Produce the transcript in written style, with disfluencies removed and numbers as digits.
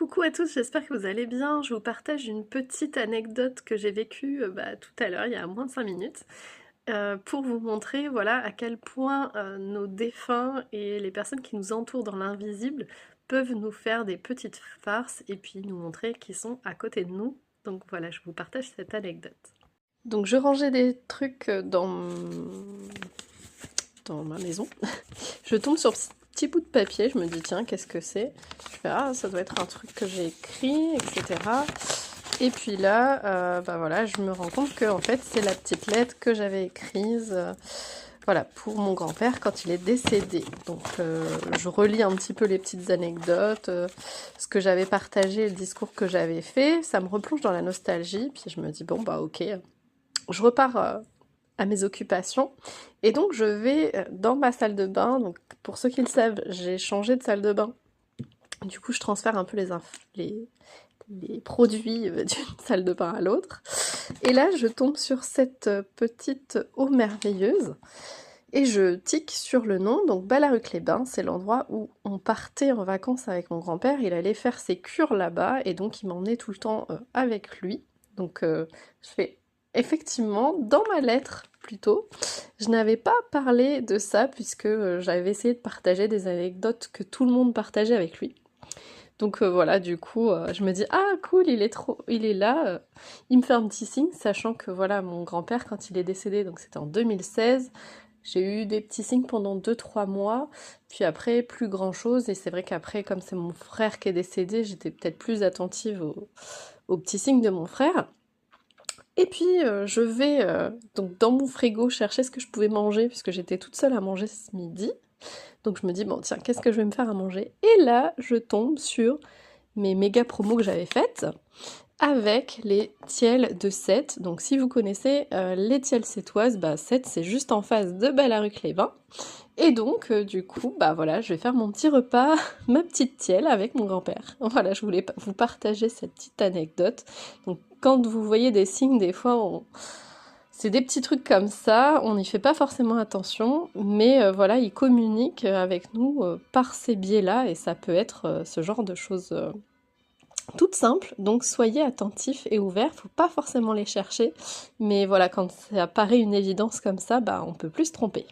Coucou à tous, j'espère que vous allez bien. Je vous partage une petite anecdote que j'ai vécue tout à l'heure, il y a moins de 5 minutes, pour vous montrer voilà, à quel point nos défunts et les personnes qui nous entourent dans l'invisible peuvent nous faire des petites farces et puis nous montrer qu'ils sont à côté de nous. Donc voilà, je vous partage cette anecdote. Donc je rangeais des trucs dans ma maison. Je tombe sur ce petit bout de papier, je me dis tiens, qu'est-ce que c'est? Je fais ah, ça doit être un truc que j'ai écrit, etc. Et puis là, voilà, je me rends compte que en fait, c'est la petite lettre que j'avais écrite, voilà, pour mon grand-père quand il est décédé. Donc, je relis un petit peu les petites anecdotes, ce que j'avais partagé, le discours que j'avais fait. Ça me replonge dans la nostalgie. Puis je me dis bon bah ok, je repars à mes occupations. Et donc je vais dans ma salle de bain. Donc pour ceux qui le savent, j'ai changé de salle de bain. Du coup, je transfère un peu les produits d'une salle de bain à l'autre. Et là, je tombe sur cette petite eau merveilleuse. Et je tique sur le nom, donc Ballaruc-les-Bains, c'est l'endroit où on partait en vacances avec mon grand-père. Il allait faire ses cures là-bas et donc il m'emmenait tout le temps avec lui. Donc je fais effectivement, dans ma lettre plutôt, je n'avais pas parlé de ça puisque j'avais essayé de partager des anecdotes que tout le monde partageait avec lui. Donc voilà, du coup, je me dis ah cool, il est là, il me fait un petit signe, sachant que voilà, mon grand-père quand il est décédé, donc c'était en 2016, j'ai eu des petits signes pendant 2-3 mois, puis après plus grand chose, et c'est vrai qu'après, comme c'est mon frère qui est décédé, j'étais peut-être plus attentive aux petits signes de mon frère. Et puis je vais donc dans mon frigo chercher ce que je pouvais manger, puisque j'étais toute seule à manger ce midi. Donc je me dis, bon tiens, qu'est-ce que je vais me faire à manger? Et là, je tombe sur mes méga promos que j'avais faites avec les tiels de Sète. Donc si vous connaissez les tiels sétoises, bah Sète c'est juste en face de Ballaruc-les-Bains. Et donc du coup, bah voilà, je vais faire mon petit repas, ma petite tielle avec mon grand-père. Voilà, je voulais vous partager cette petite anecdote. Donc quand vous voyez des signes, des fois c'est des petits trucs comme ça, on n'y fait pas forcément attention, mais voilà, ils communiquent avec nous par ces biais-là, et ça peut être ce genre de choses toutes simples, donc soyez attentifs et ouverts, faut pas forcément les chercher, mais voilà, quand ça apparaît une évidence comme ça, bah on peut plus se tromper.